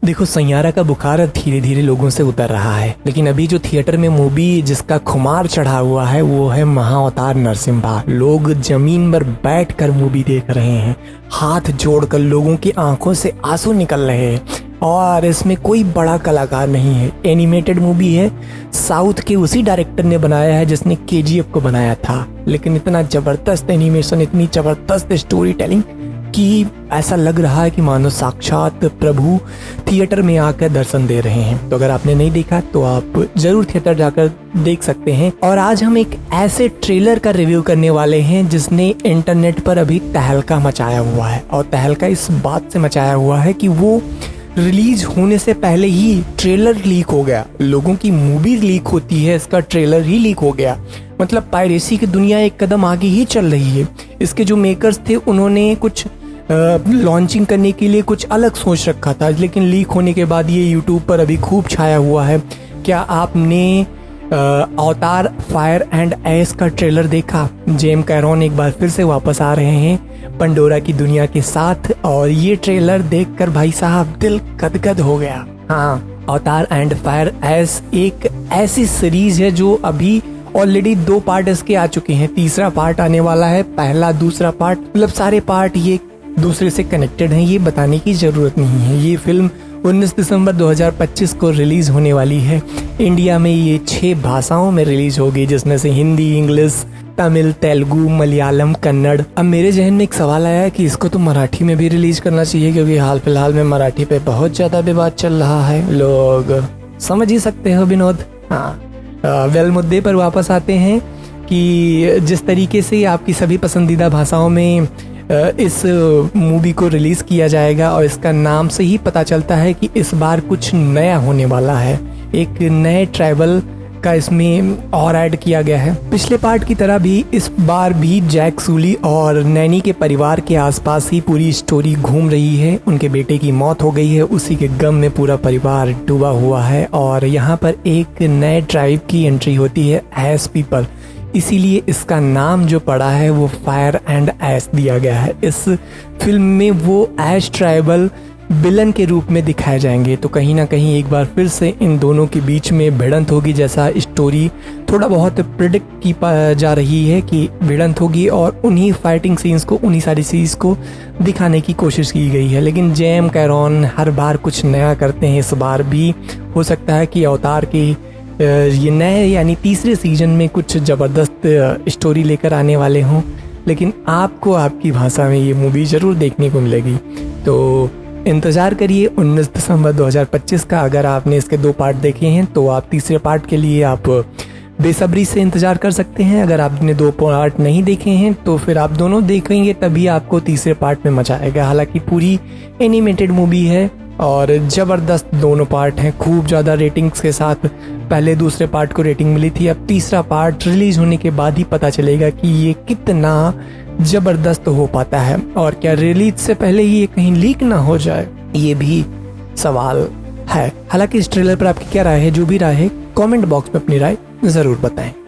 देखो, सैयारा का बुखार धीरे धीरे लोगों से उतर रहा है, लेकिन अभी जो थिएटर में मूवी जिसका खुमार चढ़ा हुआ है वो है महाअवतार नरसिम्हा। लोग जमीन पर बैठकर मूवी देख रहे हैं, हाथ जोड़कर लोगों की आंखों से आंसू निकल रहे हैं। और इसमें कोई बड़ा कलाकार नहीं है, एनिमेटेड मूवी है, साउथ के उसी डायरेक्टर ने बनाया है जिसने केजीएफ को बनाया था। लेकिन इतना जबरदस्त एनिमेशन, इतनी जबरदस्त स्टोरी टेलिंग कि ऐसा लग रहा है कि मानो साक्षात प्रभु थिएटर में आकर दर्शन दे रहे हैं। तो अगर आपने नहीं देखा तो आप जरूर थिएटर जाकर देख सकते हैं। और आज हम एक ऐसे ट्रेलर का रिव्यू करने वाले हैं जिसने इंटरनेट पर अभी तहलका मचाया हुआ है। और तहलका इस बात से मचाया हुआ है कि वो रिलीज होने से पहले ही ट्रेलर लीक हो गया। लोगों की मूवी लीक होती है, इसका ट्रेलर ही लीक हो गया। मतलब पायरेसी की दुनिया एक कदम आगे ही चल रही है। इसके जो मेकर्स थे उन्होंने कुछ लॉन्चिंग करने के लिए कुछ अलग सोच रखा था, लेकिन लीक होने के बाद ये यूट्यूब पर अभी खूब छाया हुआ है। क्या आपने अवतार फायर एंड आइस का ट्रेलर देखा? जेम कैरॉन एक बार फिर से वापस आ रहे हैं पंडोरा की दुनिया के साथ, और ये ट्रेलर देखकर भाई साहब दिल गदगद हो गया। हाँ, अवतार एंड फायर आइस एक ऐसी सीरीज है जो अभी ऑलरेडी 2 पार्ट इसके आ चुके हैं, तीसरा पार्ट आने वाला है। पहला दूसरा पार्ट मतलब सारे पार्ट ये दूसरे से कनेक्टेड हैं, ये बताने की जरूरत नहीं है। ये फिल्म 19 दिसंबर 2025 को रिलीज होने वाली है। इंडिया में ये 6 भाषाओं में रिलीज होगी, जिसमें से हिंदी, इंग्लिश, तमिल, तेलुगु, मलयालम, कन्नड़। अब मेरे जहन में एक सवाल आया कि इसको तो मराठी में भी रिलीज करना चाहिए, क्योंकि हाल फिलहाल में मराठी पे बहुत ज्यादा विवाद चल रहा है। लोग समझ ही सकते हो विनोद। हाँ, वेल मुद्दे पर वापस आते हैं कि जिस तरीके से आपकी सभी पसंदीदा भाषाओं में इस मूवी को रिलीज किया जाएगा, और इसका नाम से ही पता चलता है कि इस बार कुछ नया होने वाला है। एक नए ट्राइबल का इसमें और ऐड किया गया है। पिछले पार्ट की तरह भी इस बार भी जैक सूली और नैनी के परिवार के आसपास ही पूरी स्टोरी घूम रही है। उनके बेटे की मौत हो गई है, उसी के गम में पूरा परिवार डूबा हुआ है। और यहाँ पर एक नए ट्राइब की एंट्री होती है, ऐश पीपल। इसीलिए इसका नाम जो पड़ा है वो फायर एंड ऐश दिया गया है। इस फिल्म में वो ऐश ट्राइबल विलन के रूप में दिखाए जाएंगे। तो कहीं ना कहीं एक बार फिर से इन दोनों के बीच में भिड़ंत होगी, जैसा स्टोरी थोड़ा बहुत प्रिडिक्ट की जा रही है कि भिड़ंत होगी। और उन्हीं फाइटिंग सीन्स को, उन्हीं सारी चीज को दिखाने की कोशिश की गई है। लेकिन जेम कैरॉन हर बार कुछ नया करते हैं। इस बार भी हो सकता है कि अवतार के ये नए यानी तीसरे सीजन में कुछ ज़बरदस्त स्टोरी लेकर आने वाले हों। लेकिन आपको आपकी भाषा में ये मूवी ज़रूर देखने को मिलेगी। तो इंतज़ार करिए 19 दिसंबर 2025 का। अगर आपने इसके 2 पार्ट देखे हैं तो आप तीसरे पार्ट के लिए आप बेसब्री से इंतज़ार कर सकते हैं। अगर आपने 2 पार्ट नहीं देखे हैं तो फिर आप दोनों देखेंगे, तभी आपको तीसरे पार्ट में मजा आएगा। हालांकि पूरी एनिमेटेड मूवी है और ज़बरदस्त दोनों पार्ट हैं, खूब ज़्यादा रेटिंग्स के साथ। पहले दूसरे पार्ट को रेटिंग मिली थी, अब तीसरा पार्ट रिलीज होने के बाद ही पता चलेगा कि ये कितना ज़बरदस्त हो पाता है। और क्या रिलीज से पहले ही ये कहीं लीक ना हो जाए, ये भी सवाल है। हालांकि इस ट्रेलर पर आपकी क्या राय है? जो भी राय है कमेंट बॉक्स में अपनी राय ज़रूर बताएं।